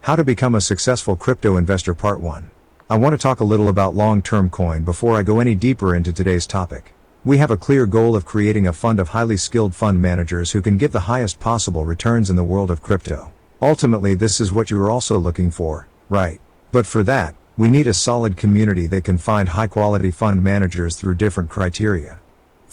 How to become a successful crypto investor Part 1. I want to talk a little about long-term coin before I go any deeper into today's topic. We have a clear goal of creating a fund of highly skilled fund managers who can give the highest possible returns in the world of crypto. Ultimately, this is what you are also looking for, right? But for that, we need a solid community that can find high-quality fund managers through different criteria.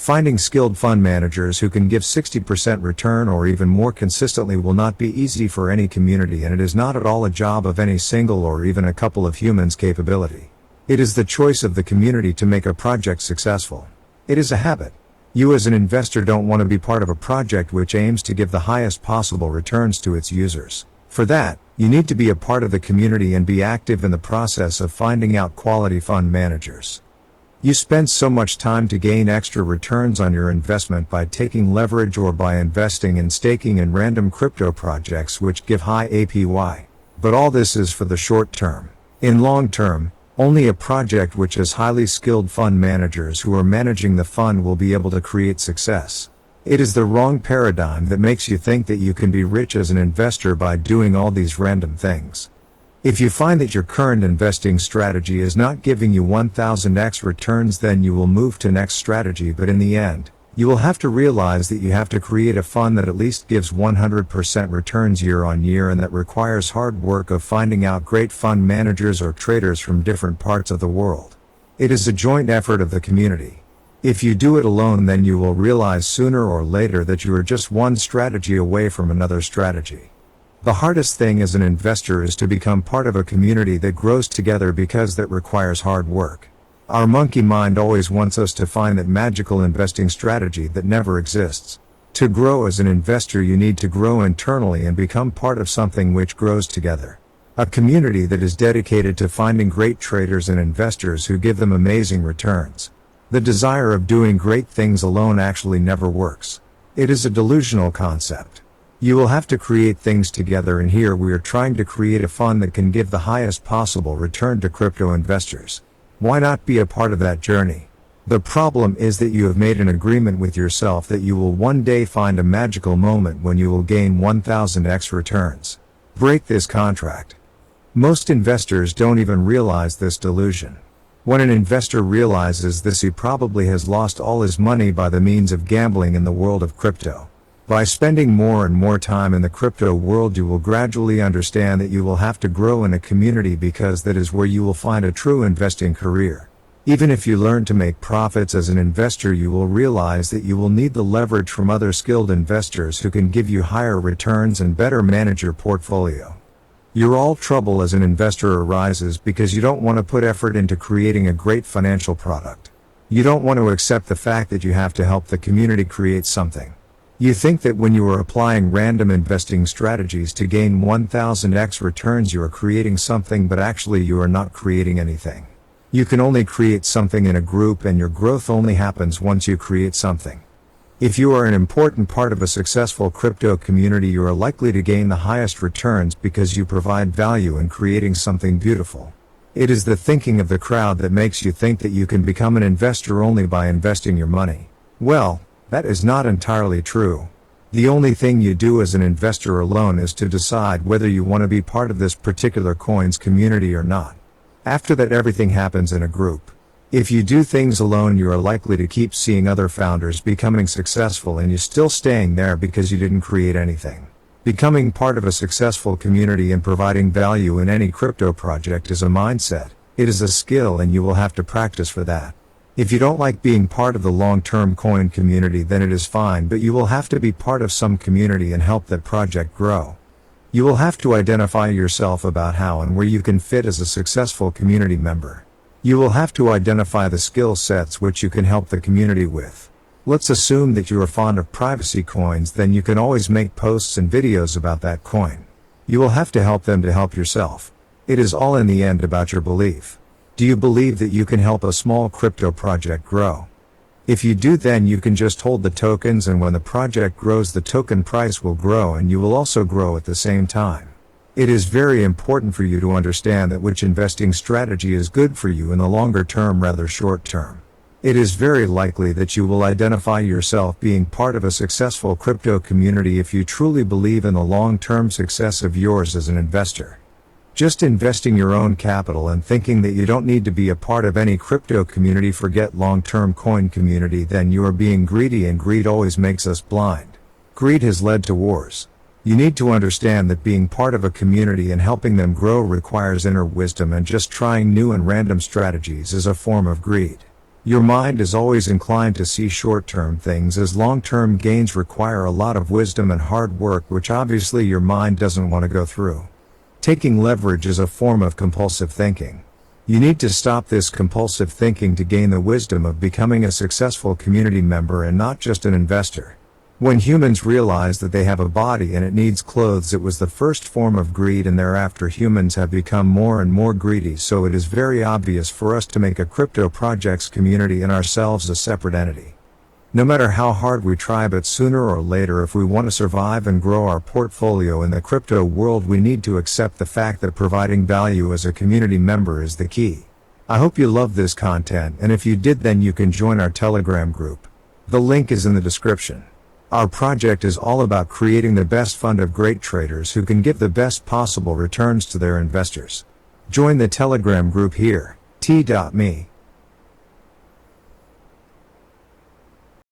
Finding skilled fund managers who can give 60% return or even more consistently will not be easy for any community, and it is not at all a job of any single or even a couple of humans' capability. It is the choice of the community to make a project successful. It is a habit. You as an investor don't want to be part of a project which aims to give the highest possible returns to its users. For that, you need to be a part of the community and be active in the process of finding out quality fund managers. You spend so much time to gain extra returns on your investment by taking leverage or by investing and staking in random crypto projects which give high APY. But all this is for the short term. In long term, only a project which has highly skilled fund managers who are managing the fund will be able to create success. It is the wrong paradigm that makes you think that you can be rich as an investor by doing all these random things. If you find that your current investing strategy is not giving you 1000x returns, then you will move to next strategy, but in the end, you will have to realize that you have to create a fund that at least gives 100% returns year on year, and that requires hard work of finding out great fund managers or traders from different parts of the world. It is a joint effort of the community. If you do it alone, then you will realize sooner or later that you are just one strategy away from another strategy. The hardest thing as an investor is to become part of a community that grows together, because that requires hard work. Our monkey mind always wants us to find that magical investing strategy that never exists. To grow as an investor, you need to grow internally and become part of something which grows together. A community that is dedicated to finding great traders and investors who give them amazing returns. The desire of doing great things alone actually never works. It is a delusional concept. You will have to create things together, and here we are trying to create a fund that can give the highest possible return to crypto investors. Why not be a part of that journey? The problem is that you have made an agreement with yourself that you will one day find a magical moment when you will gain 1000x returns. Break this contract. Most investors don't even realize this delusion. When an investor realizes this, he probably has lost all his money by the means of gambling in the world of crypto. By spending more and more time in the crypto world, you will gradually understand that you will have to grow in a community, because that is where you will find a true investing career. Even if you learn to make profits as an investor, you will realize that you will need the leverage from other skilled investors who can give you higher returns and better manage your portfolio. Your all trouble as an investor arises because you don't want to put effort into creating a great financial product. You don't want to accept the fact that you have to help the community create something. You think that when you are applying random investing strategies to gain 1000x returns, you are creating something, but actually you are not creating anything. You can only create something in a group, and your growth only happens once you create something. If you are an important part of a successful crypto community, you are likely to gain the highest returns because you provide value in creating something beautiful. It is the thinking of the crowd that makes you think that you can become an investor only by investing your money. Well, that is not entirely true. The only thing you do as an investor alone is to decide whether you want to be part of this particular coin's community or not. After that, everything happens in a group. If you do things alone, you are likely to keep seeing other founders becoming successful and you still staying there because you didn't create anything. Becoming part of a successful community and providing value in any crypto project is a mindset. It is a skill, and you will have to practice for that. If you don't like being part of the long-term coin community, then it is fine, but you will have to be part of some community and help that project grow. You will have to identify yourself about how and where you can fit as a successful community member. You will have to identify the skill sets which you can help the community with. Let's assume that you are fond of privacy coins, then you can always make posts and videos about that coin. You will have to help them to help yourself. It is all in the end about your belief. Do you believe that you can help a small crypto project grow? If you do, then you can just hold the tokens, and when the project grows, the token price will grow and you will also grow at the same time. It is very important for you to understand that which investing strategy is good for you in the longer term rather short term. It is very likely that you will identify yourself being part of a successful crypto community if you truly believe in the long-term success of yours as an investor. Just investing your own capital and thinking that you don't need to be a part of any crypto community, forget long-term coin community, then you are being greedy, and greed always makes us blind. Greed has led to wars. You need to understand that being part of a community and helping them grow requires inner wisdom, and just trying new and random strategies is a form of greed. Your mind is always inclined to see short-term things, as long-term gains require a lot of wisdom and hard work, which obviously your mind doesn't want to go through. Taking leverage is a form of compulsive thinking. You need to stop this compulsive thinking to gain the wisdom of becoming a successful community member and not just an investor. When humans realized that they have a body and it needs clothes, it was the first form of greed, and thereafter humans have become more and more greedy, so it is very obvious for us to make a crypto projects community and ourselves a separate entity. No matter how hard we try, but sooner or later, if we want to survive and grow our portfolio in the crypto world, we need to accept the fact that providing value as a community member is the key. I hope you love this content, and if you did, then you can join our Telegram group. The link is in the description. Our project is all about creating the best fund of great traders who can give the best possible returns to their investors. Join the Telegram group here, t.me.